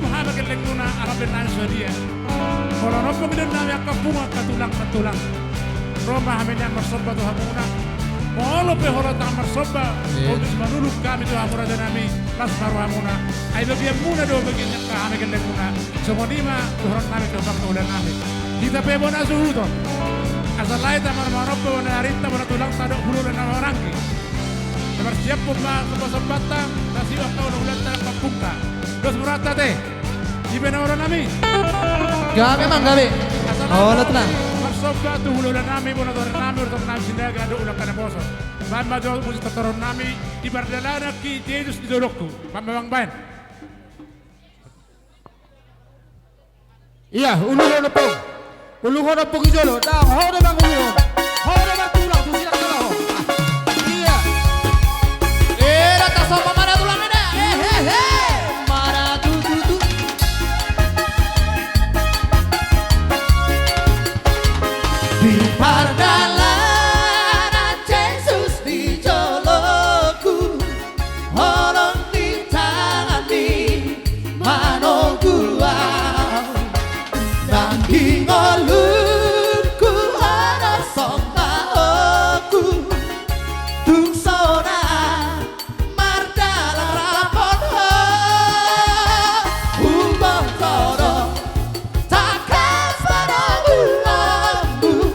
hama keleng muna arabin na dia. Kalau nopo minum nami akapunga katulang. Roma hamenya marsoba tu hamuna. Kalau pehora tak marsoba, untuk manuluk kami tu hamura dan nami las baru hamuna. Ay bagian muna do bagian ka hama keleng muna. Semua lima tuhron nami kebak ulan nami. Kita pebona suhuto. Asal lain tak marmaroba wana harita wana tulang sadok hulu dan nama orangki. Bersiap pun ma kebosok batang, nasi waktu ulan tak kapungka. Dos murata teh. Iben orang nami. Gabe mang gabe. Oh, lo tenang. Marsoba tu hulu dan nami bona toran nami untuk nami sindaga do ulang kana boso. Ban majo musi toron nami di bardalana ki Jesus di dorokku. Ban bang ban. Iya, uluhon pong. Uluhon pong ijolo. Dah, hore bang uluhon. Hore bang tulang tu silang kalau. Iya. Datang sama mana tulang ada? Mana tu. Di pardalanan Yesus di joloku, orang di tangan di manogua, nanging olumku harap sompaku, tung sona mardalang rapon ho, umong koro takas pada ulammu,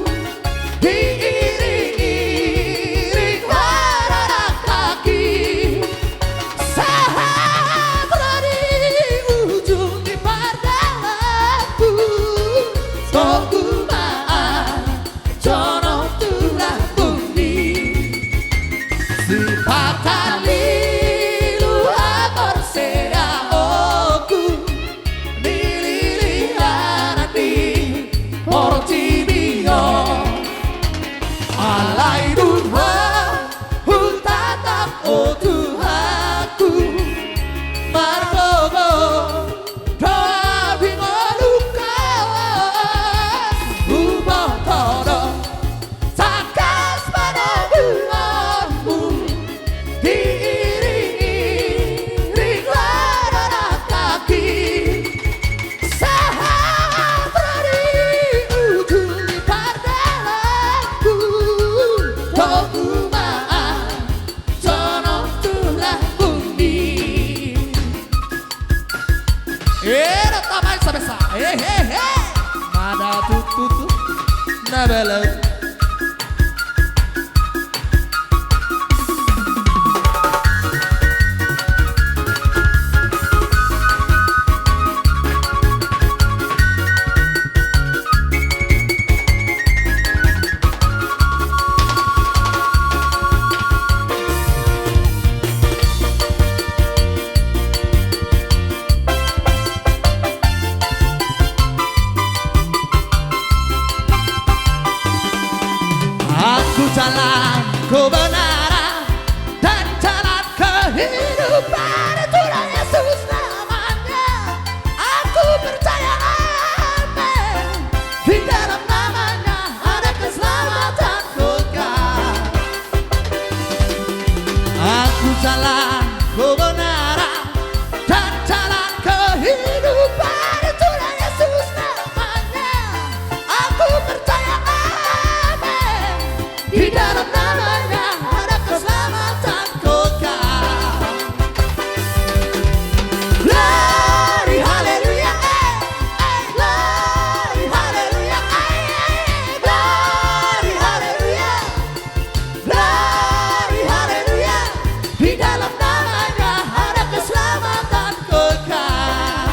diiring-iring warna kaki, saat dari ujung di pardalaku, tunggu maaf jono tulang bumi, si patalilu amor sea oku, nililihanan di Portimio, alai duha huntatap o Tuhanku, margogo doa bingolukas, ubah toro takas pada bulanmu, diiring-iring warna kaki, saat dari ujung di pardalaku, tunggu maaf jono tulang bumi. Tamai sabesa. Nada tutu. Nabela. Aku jalan kebenaran dan jalan kehidupan, itulah Yesus namanya. Aku percaya amin, di dalam namanya ada keselamatan kekal. Aku jalan kebenaran dan jalan kehidupan, itulah Yesus namanya. Aku percaya amin, di dalam namanya ada keselamatan kekal. Glory haleluya, glory haleluya, glory haleluya, glory haleluya. Di dalam namanya ada keselamatan kekal.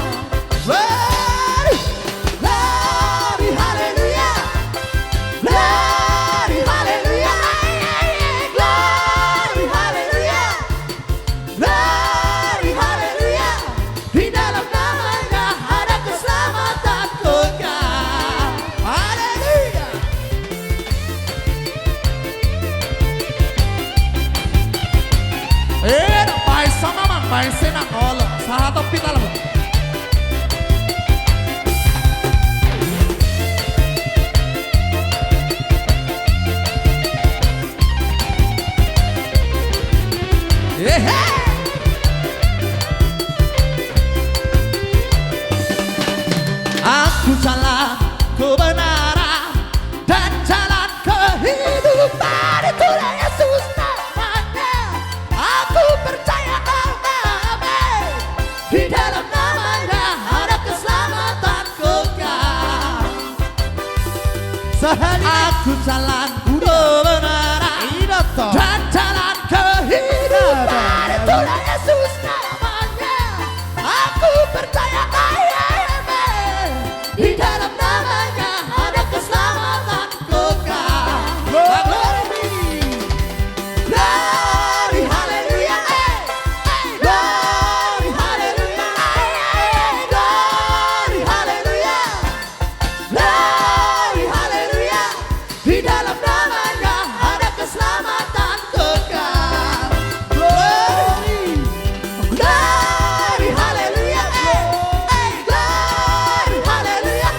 Glory, glory haleluya, glory haleluya, glory haleluya, glory haleluya. Di dalam namanya ada keselamatan kekal. Haleluya. Pai sama mang, pai senang olo, sahat pita lah. Aku jalan kebenaran dan jalan kehidupan. Itulah Yesus namanya. Aku percaya di dalam namanya ada keselamatan kekal. Glory, glory, haleluya, glory, haleluya, glory, haleluya, glory, haleluya. Di dalam namanya ada keselamatan kekal. Glory, glory, haleluya, glory, haleluya,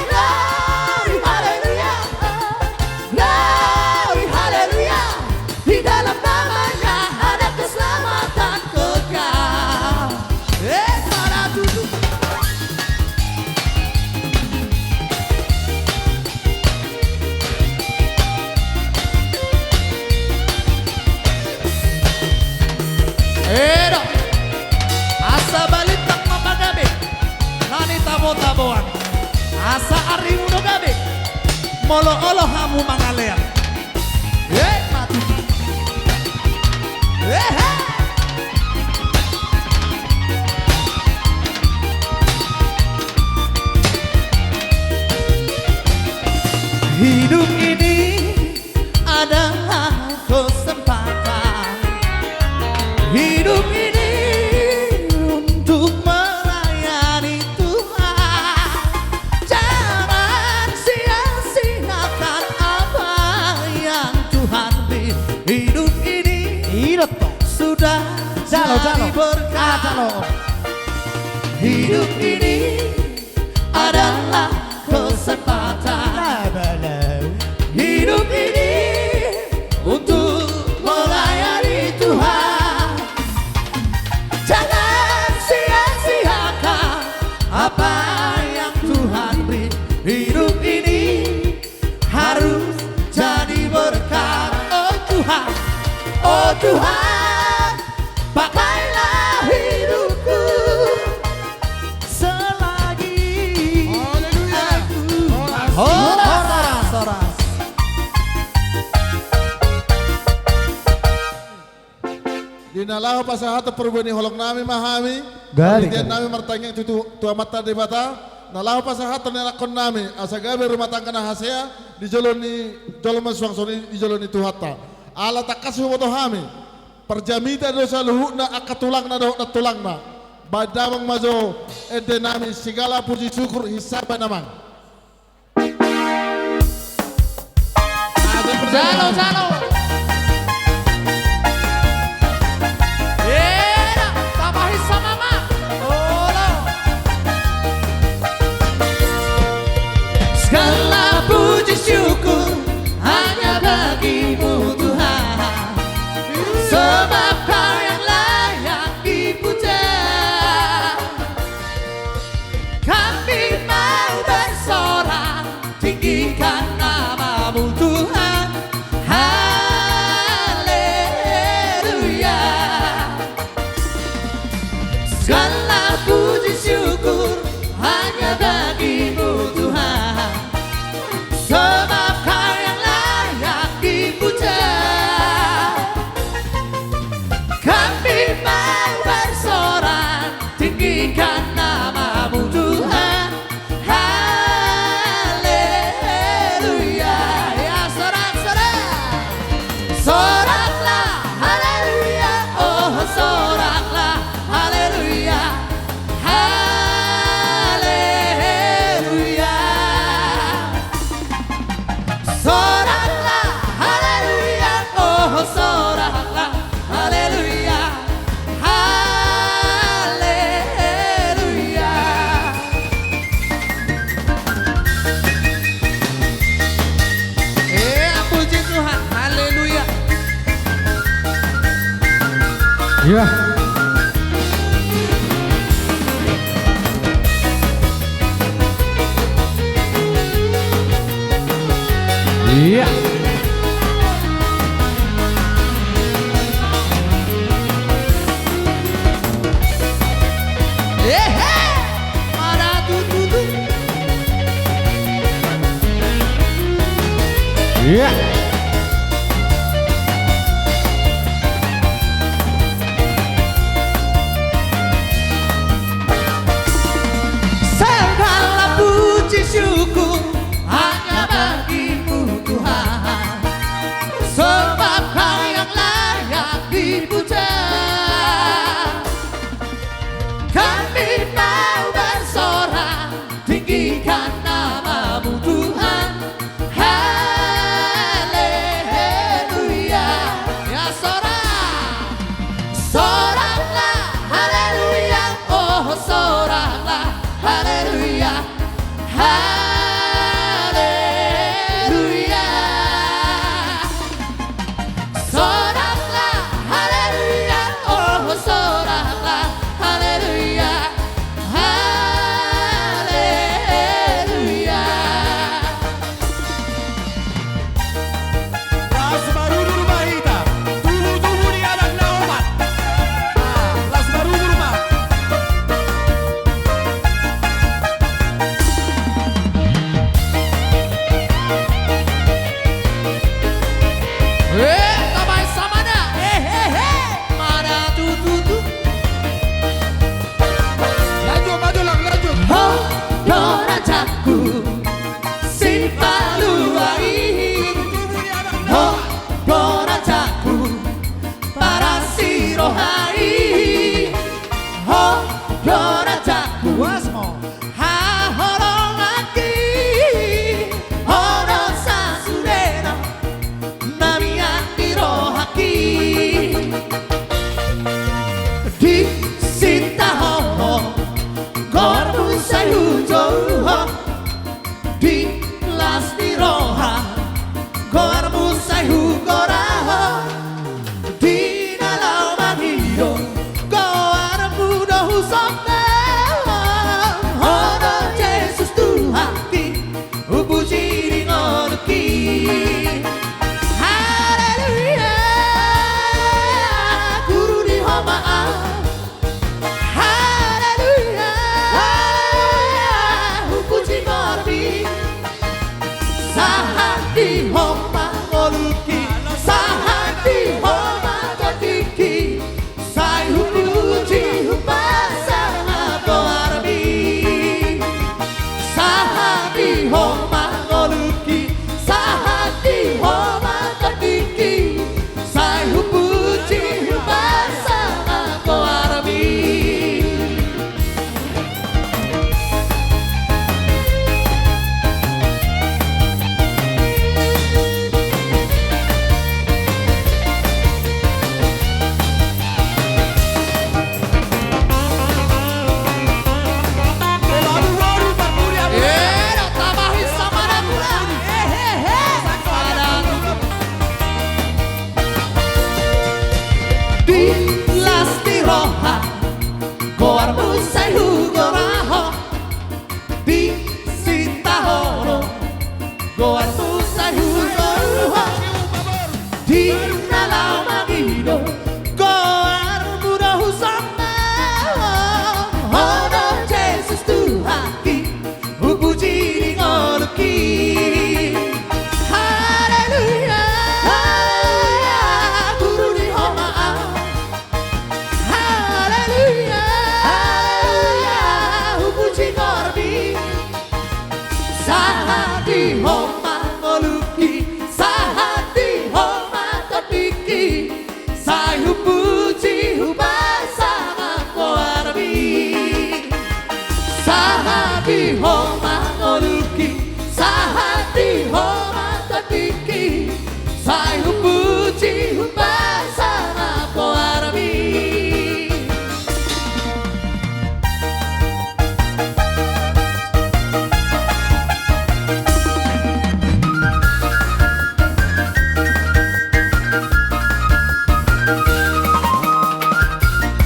glory, haleluya, glory, haleluya. Di dalam namanya ada keselamatan kekal. Para duduk. Edo asa balitang mamagabi nani tabo-taboan asa arimu no gabi molo-olo hamu mangalea mati hidup ini adalah kesempatan. Hidup ini untuk melayani Tuhan. Jangan sia-siakan apa yang Tuhan beri. Hidup ini sudah jadi berkah. Hidup ini adalah kesempatan. Hidup ini untuk melayani Tuhan. Jangan sia-siakan apa yang Tuhan beri. Hidup ini harus jadi berkat. Oh Tuhan, oh Tuhan, pakailah hidupku selagi aku horas. Dinalahu pasahata perbani holok nami mahami. Kemudian nami martanya itu tua mata di mata. Nalahu pasahata nelakon nami. Asagabe rumah tangga nahasea di joloni joloma suangsoni di joloni tuhata. Ala takasih moto hami. Perjamita dosa luhukna akatulang na dohna tulang na. Badamang mazo ede nami segala puji syukur hisaba namang. Jalo. Tambahin sama mama. Segala puji syukur hanya bagimu Tuhan. Sebab Kau yang layak dipuja. Kami mau bersorak tinggikan nama-Mu Tuhan. Haleluya. Segala puji syukur hanya bagimu Tuhan. Sebab Kau yang layak dipuja. Kami mau bersorak tinggikan nama-Mu Tuhan. Haleluya. Ya sorak-sorak. Soraklah haleluya. Oh soraklah haleluya. Haleluya. Soraklah haleluya. Oh soraklah haleluya. Haleluya. Puji Tuhan. Haleluya. Iya. Iya. Para tutu. Iya. Segala puji syukur hanya bagimu Tuhan, sebab Kau yang layak dipuja. Kami mau bersorak tinggikan nama-Mu Tuhan. Haleluya. Ya sorak, soraklah haleluya. Oh soraklah haleluya. Haleluya. Soraklah haleluya. Oh soraklah haleluya. Haleluya. Las maruru mahita, tubuh di anak naumat. Las maruru mah. Tamay sama na. Mana tututu. Maju lang, lanjut. Oh, dorajaku si paluai. Oh, dorajaku para si rohai. Oh, dorajaku ha horong aki. Horong sasurena nami ati rohaki. Di sita ho gormu sayu jauh. Di lasti roha gormu sayu goraho. Di dalam magido gormu dohu sombe. Hono Yesus Tuhaki upuji ringonuki. Haleluya. Guru di homaa. Haleluya. Upuji gorbi. Sahati homa ngoluki. Sahati homa totiki. Sai upuji upasa gorbi. Sahati homa ngoluki. Sahati homa totiki. Sai upuji upasa gorbi. Tabahin sama pula. Di lasti roha goar musai hugoraho. Di sita horo goar musai hugoraho. Di nalau magido goar mudahu sama. Hono Yesus Tuhaki upuji ringonuki. Haleluya. Guru di homaa. Haleluya. Upuji gorbi. Sahati homa ngoluki. Sahati homa totiki. Sai upuji ubasa gorbi. Sahati homa ngoluki. Sahati homa totiki. Sai upuji ubasa gorbi.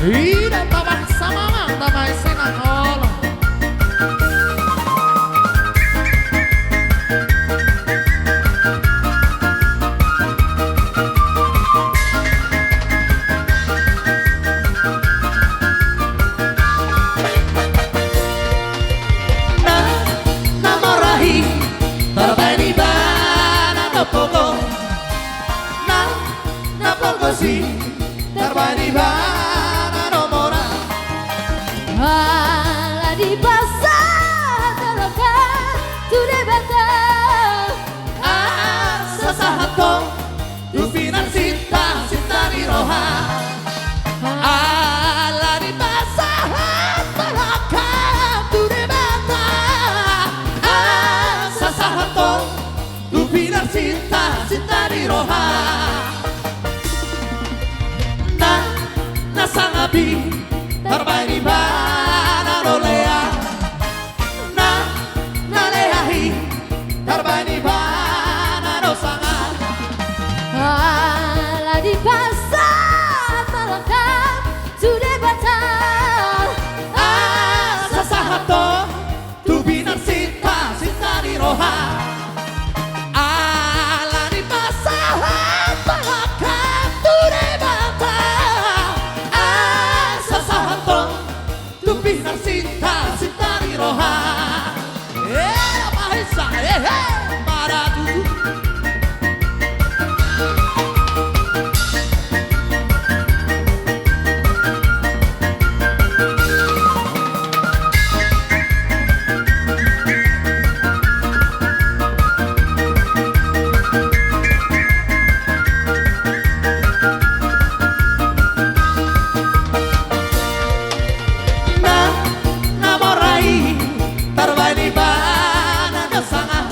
Ida tabang sama mang tamay senang olo. Na namorahi Tarbani bana no poco cinta, cinta di roha. Na sangabi terbaik di mana rolea. Na leahi terbaik di mana no sangat. Ala di pasar malakam sudah batal. Asa sahato tu binar cinta, cinta di roha. Ala di pasar malakam tu debata. Asa sahato tu binar cinta, cinta di roha. Mahesa, maradu. Namorai terbaik di mana no sangat.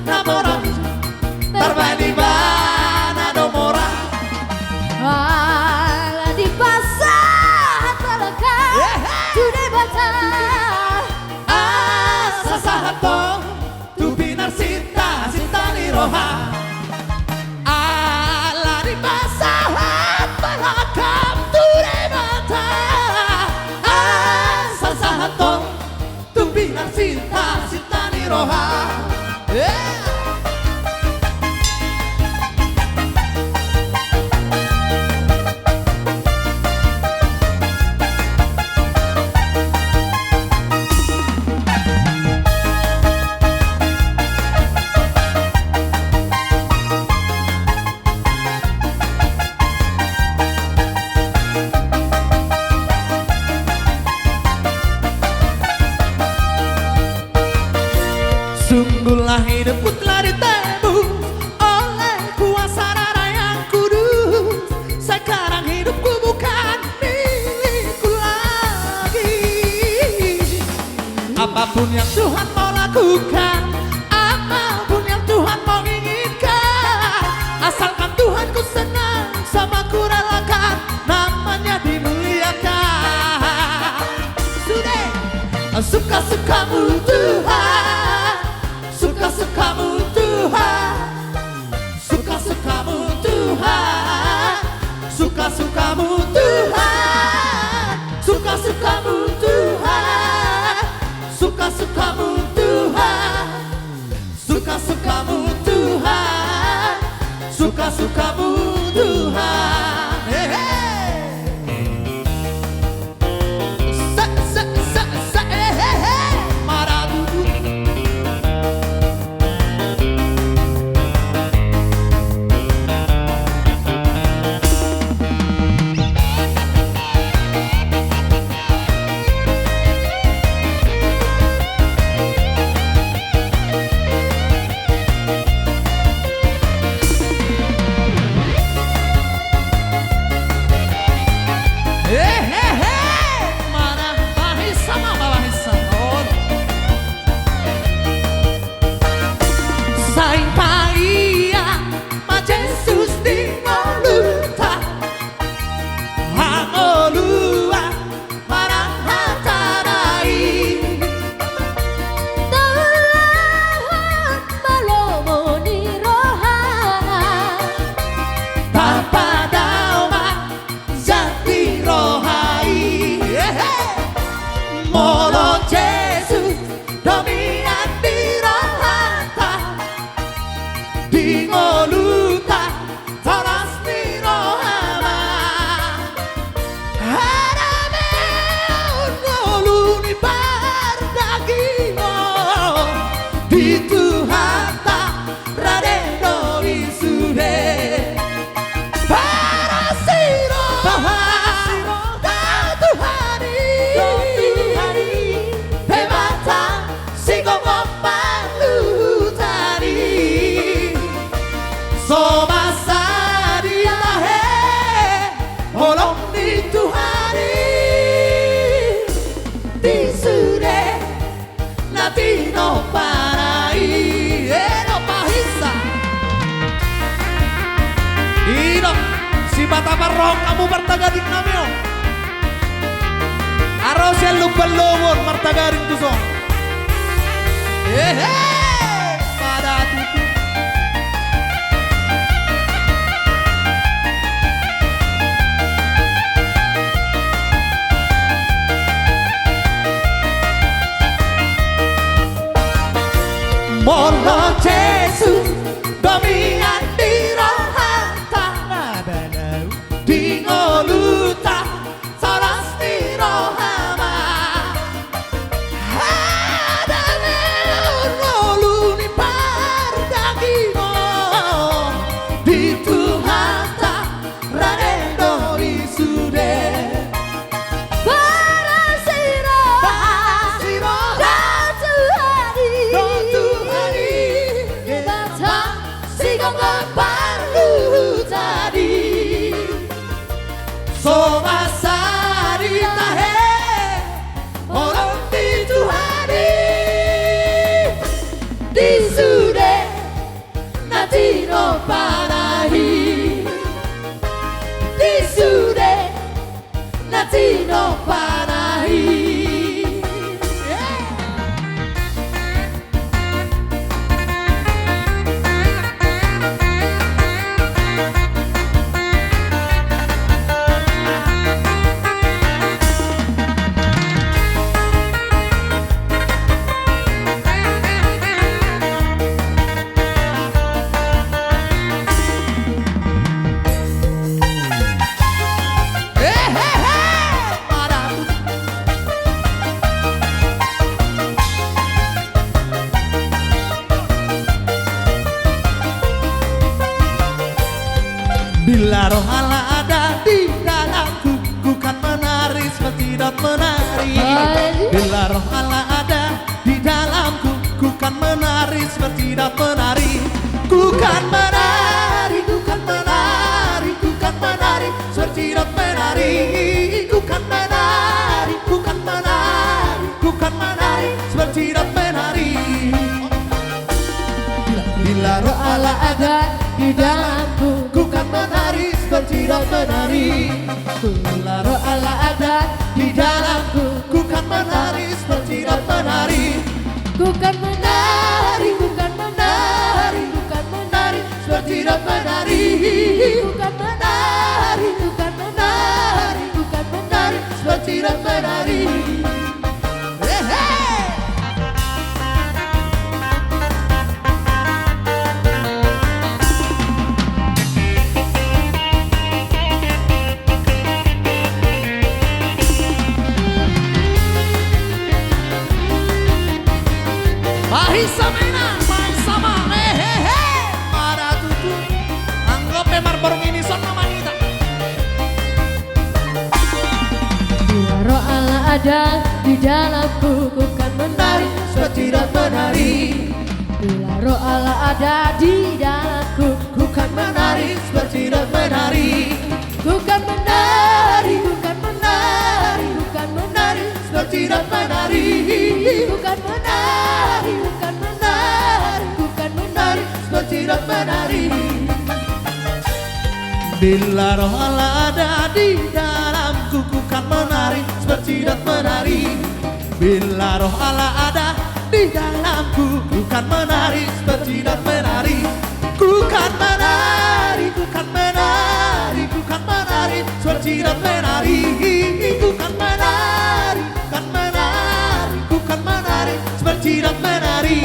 Namorai terbaik di mana no mora. Ala di pasar malakam sudah batal. Asa sahato tu binar cinta, cinta di roha. Ala di pasahat malakam tu debata. Asa sahato tu binar cinta, cinta di roha. Sungguhlah hidupku telah ditebus oleh kuasa darah yang kudus. Sekarang hidupku bukan milikku lagi. Apapun yang Tuhan mau lakukan, apapun yang Tuhan mau inginkan, asalkan Tuhanku senang sama ku relakan, namanya dimuliakan. Sudah suka-sukamu Tuhan, suka-sukamu Tuhan, suka-sukamu Tuhan, suka-sukamu Tuhan, suka-sukamu Tuhan, suka-sukamu Tuhan, suka-sukamu Tuhan, suka-sukamu Tuhan. Hey, hey. Hey, hey. Maradu. parroh kamu martagaring namyo. Aros yang lupa-luwon martagaring tuso. Pada tutu. Molo Jesus domian di rohanta di ngoluta saras di rohama ada ngolu ni pardagino di tuhanta ranendo isude Latino Paraí. Bila roh Allah ada di dalamku, ku kan menari seperti dot menari. Bila roh Allah ada di dalamku, ku kan menari seperti dot menari. Ku kan menari, ku kan menari, ku kan menari seperti dot menari. Ku kan menari, ku kan menari, ku kan menari seperti dot menari. Bila roh Allah ada di dalamku, ku kan menari seperti dot menari. Bila roh Allah ada di dalamku, ku kan menari seperti dot menari. Ku kan menari, ku kan menari, ku kan menari seperti dot menari. Ku kan menari, ku kan menari, ku kan menari seperti dot menari. Mahisa mena, mahisa ma, pada tutu, anggap marbor ini son manita. Bila roh Allah ada di dalamku, ku kan menari seperti dot menari. Bila roh Allah ada di dalamku, Ku kan menari seperti dot menari. ku kan menari, ku kan menari, ku kan menari Seperti dot menari. Ku kan menari, ku kan menari, ku kan menari Seperti dot menari. Bila roh Allah ada di dalamku, ku kan menari seperti dot menari. Bila roh Allah ada di dalamku, ku kan menari seperti dot menari. Ku kan menari, ku kan menari, ku kan menari seperti dot menari. Ku kan menari, ku kan menari, ku kan menari seperti dot menari.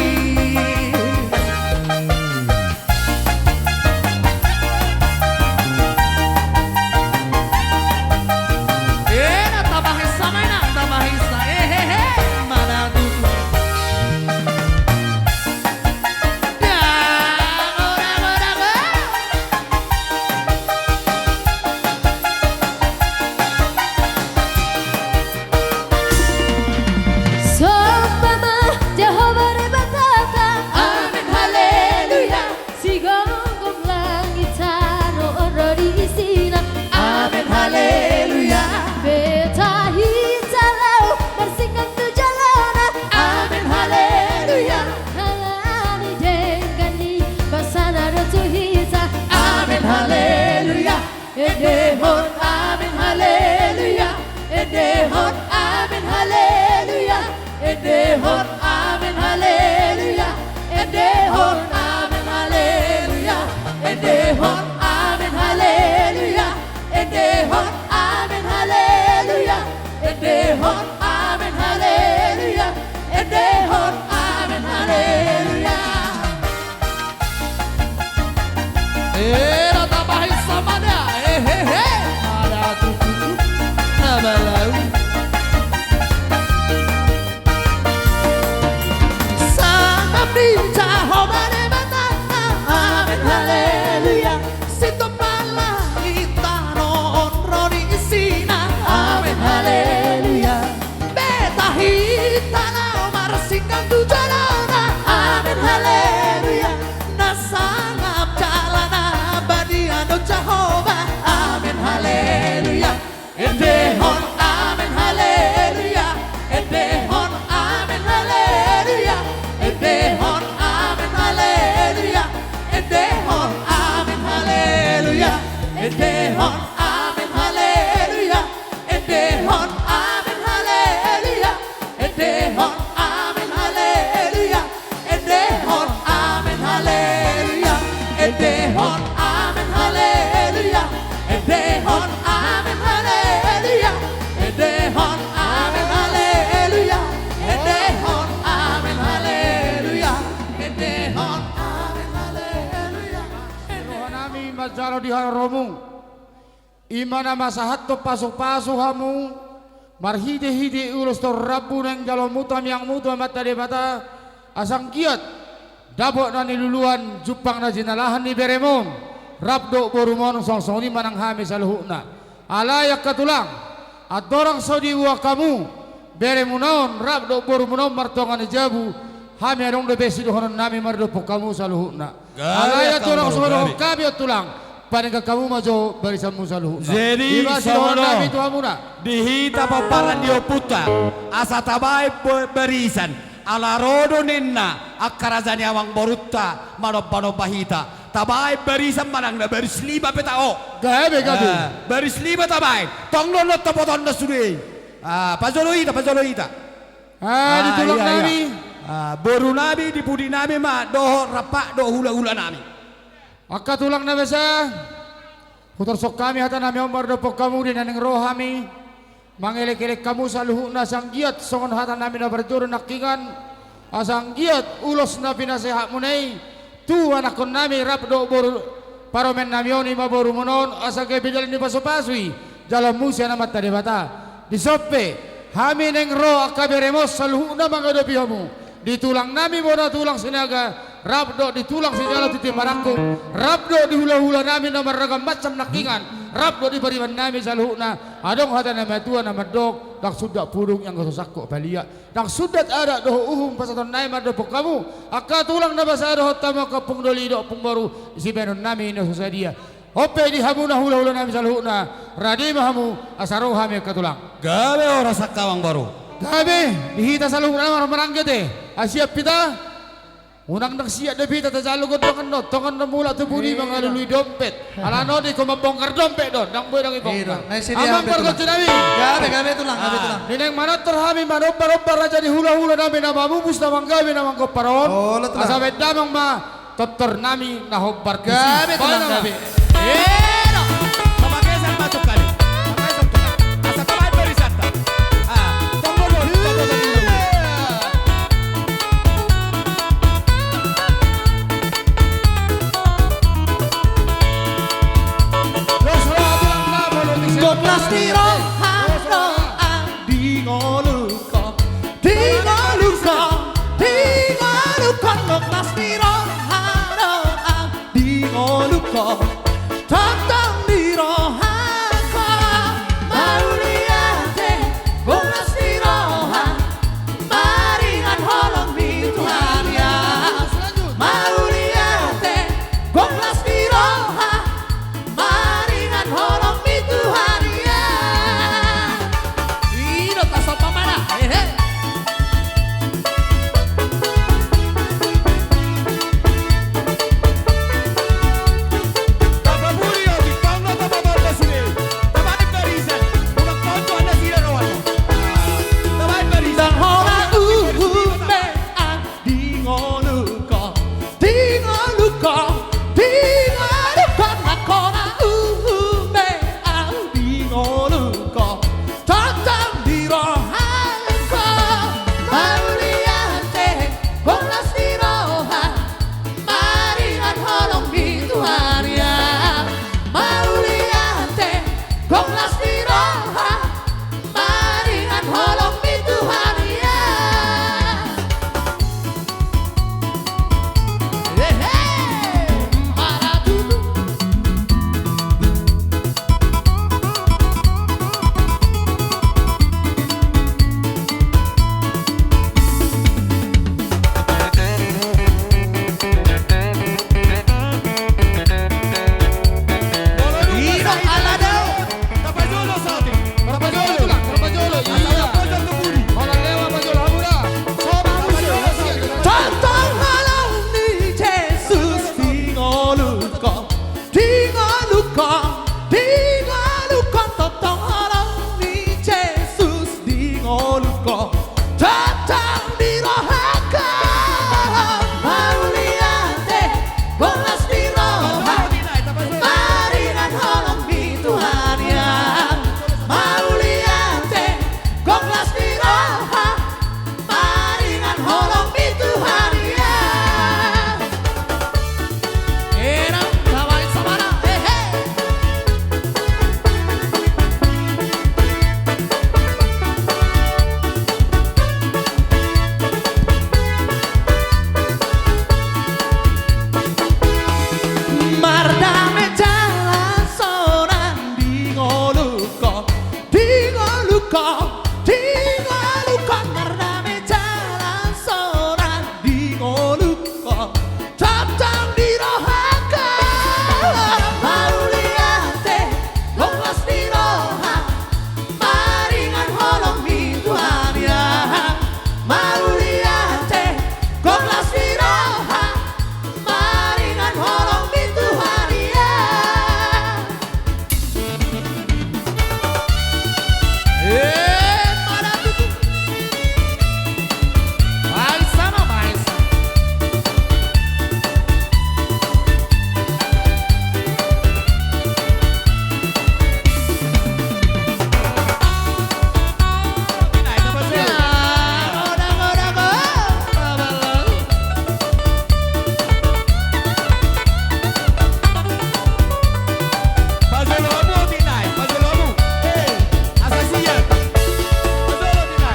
Edehon amin haleluya Edehon amin haleluya Edehon amin haleluya Edehon amin haleluya Edehon amin haleluya Edehon amin haleluya Edehon amin haleluya Edehon amin haleluya Tambahin sama dia. Ada tutup nama lalu. Sangat bincang mana mana. Amin haleluya. Situ pala kita non roni sina. Amin haleluya. Beta hita na marsingan tu jalana. Amin haleluya. Nasangap jalana badiano Jehovah. Amin haleluya. Edehon amin haleluya. Edehon amin haleluya. Edehon amin haleluya. Edehon amin haleluya. Edehon amin haleluya. Edehon amin haleluya. Edehon amin haleluya. Edehon amin haleluya. Edehon amin haleluya. Edehon amin haleluya. Edehon amin haleluya. Edehon amin haleluya. Edehon amin haleluya. Roha nami majaro di hararomu. Imana masahat to pasok-pasok hamu. Marhide-hide ulus to rabu nang jalon mutam yang mutu mata de mata. Asang kiat. Dabok na niluluan jupang na jinalahan ni Beremon. Rabdo borumon song-song ni manang hami sa luhuna. Alayak katulang. At dorang so diwa kamu. Beremunaon rabdo borumunaon martongan ni Jabu. Hami anong lebesi dohonon nami mardopo kamu sa luhuna. Alayak dorang so dohon kami at tulang. Paningka kamu majo barisan mo sa luhuna. Jadi Iba si dohon sono nami ito hamuna. dihita paparan dio puta asa tabai berisan ala rodo ninna akarazani awang borutta manopano bahita tabai berisan manang na beris lima petao Gabe. beris lima tabai tonglo no topoton na suri pajoloita Ditulang nami. boru nabi di pudi nabi ma doho rapak do hula-hula nami Akatulang na besa. Kutorsok kami hata nami ombar dopok kamu di naneng rohami. Mangelek-elek kamu sa luhuna sang giat songon hata nami na berdurun nakingan. Asang giat ulos na pinasehat munay. Tu anak kon nami rapdo boru paromen nami oni maboru monon asa kebidal ni pasopasui. Jalan musia na mata de bata. Disoppe hami neng ro akaberemos sa luhuna mga dopihamu. Ditulang nami bona tulang sinaga. Rabdo ditulang si jalan titi marangkong. Rabdo di hula-hula namin na maragam macam nakingan. Rabdo di bariman namin sa luhuna. Adong hata na matua na madog. Dak sudak pudong yang susakko palia. Dak sudat ada doho uhum pasaton namin madopok kamu. Akka tulang na basa doho tamo kapung dolido pung baru. Isi benon namin na susadia. Hope di hamu na hula-hula namin sa luhuna. Radi mahamu asaro hami katulang. gabe ora sakawang baru Gabi, dihita sa luhuna naman maranggat Asyap kita. Unang nagsiya na bita, tajalugod tongan na mula ito puni mga luluy dompet. Alano di ko mabongkar dompet doon, nang buhay nang ibongkar. Amang bargot yun namin. Gabe tulang. Ninang manat terhami manobbar-obbar raja di hula-hula namin na mamubus na manggabi na mangkoparon. Asabet damang totor nami na hobbar kusi. Gabe tulang. Gabe. Pamagesan masuk kali. Pamagesan tukang. Asa tabai berisan ta. Tonglo lo topoton dulu. Goplas di rohano di ngolukon Goplas di rohano di ngolukon tantang di rohano mauliate Goplas di rohan maringan holong di Tuhan ya mauliate Goplas di rohan maringan holong di Tuhan ya luka dingo luka marname jalan soran dingo luka datang di rohaka maruliate gonglas di roha maringan holong mingguannya maruliate gonglas di roha maringan holong mingguannya mana tuh Maisa no Maisa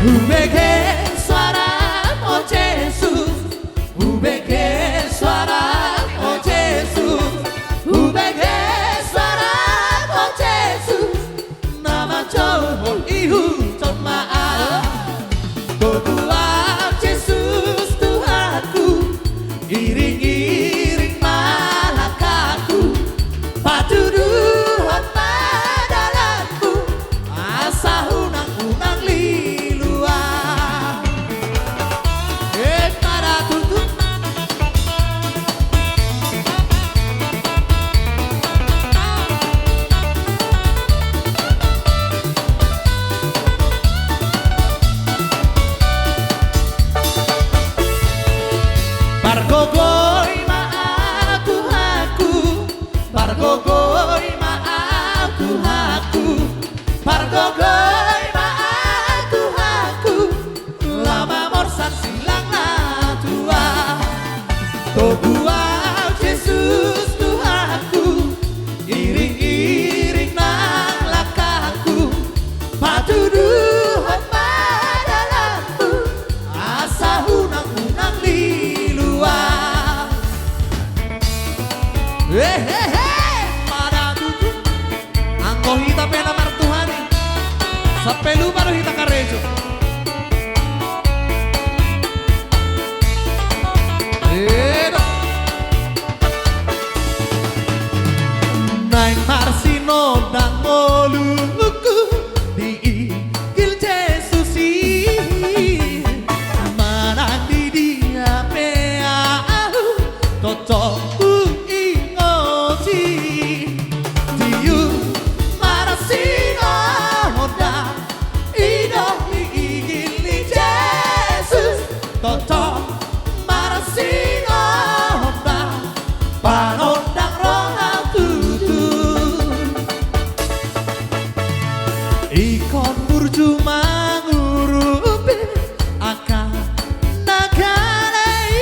Ubeke suara oh Jesus Ubeke suara oh Jesus Ubeke suara oh Jesus Nama Joho ihu cemaah Tuhan Yesus Tuhanku Iring-iring malakaku Patuduhan padalanku Asa unang-unang liluah para tutup Bargogoi maaku haku Bargogoi maaku haku Bargogoi maaku haku Lama morsan silang na tua Tuhan Yesus Tuhanku Iring-iring nang lakaku Patuduhan padalanku Asa hunang-hunang liluah Pada tutup Angko hita pena martuhani Sapelu baru hita karejo Naing marsino dan moluku di ikil Jesusi Manang di dia peau totoku ingoti Diu marsino dan ido di ikil Jesus Toto marsino dan panondang roh tutu Ikon burjuma ngurupi akan nagalai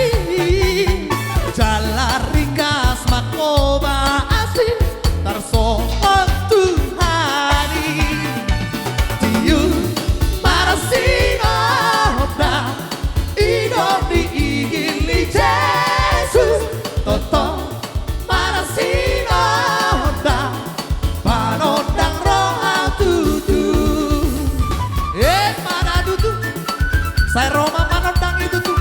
Jalan ringkas makoba asih tarsopot Tuhani Diu marasino da ido di igili Jesus Toto marasino da panodang roh tutu mana tutu saya Roma panodang itu tuh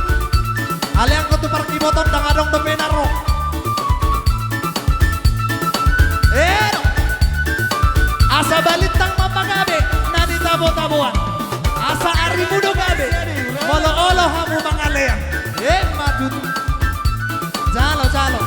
aliang ko tu parkiboton dang adong temenaro asa balitang mapagabe nadi tabo-taboan asa ari mudo gabe olo-olo hamu mangaleang madutu jalo-jalo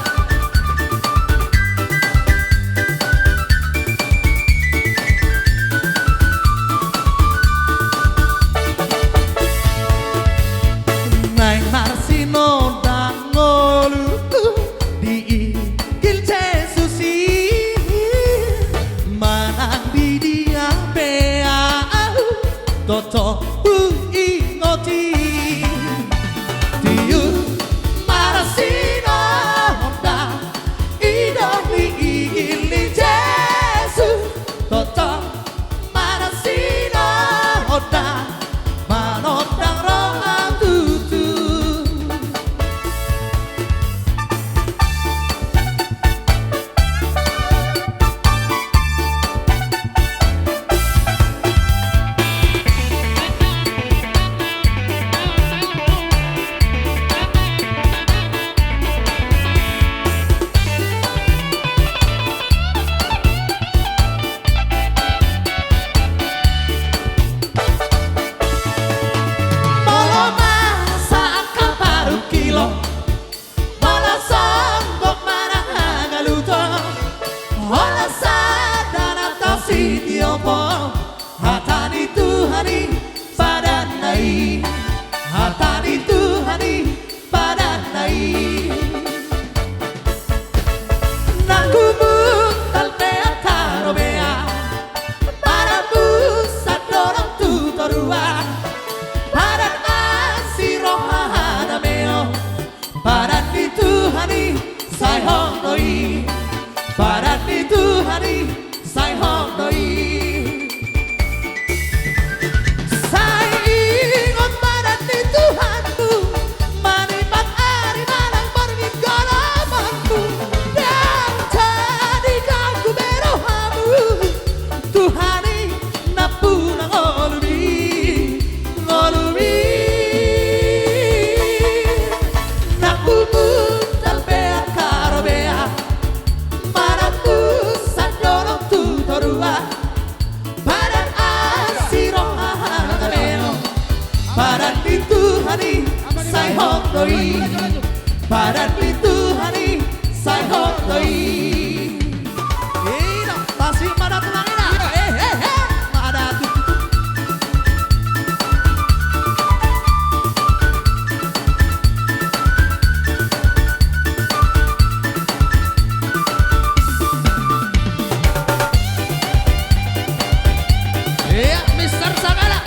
Naing marsino dan ngoluku di ikil Jesusi Manang di dia beau toto ingoti Diu yopo hatani Tuhani padanai hatani Tuhani padanai nakumu talpea karobea paramu sadorong tutorua padan asiroha hadameo padan di Tuhani sai honoi padan di Tuhani sai honoi sai ingon padan di Tuhanmu manipat ari malang bermigalamanmu dan jadikan ku berohamu Tuhani napuna ngolumi ngolumi nakumu talpea karobea maraku sadorong tutorua padan asiroha hadameo padan di Tuhani sai hondoi padan di Tuhani sai hondoi ina tasik mana tulang ina mana tu Mister Sagala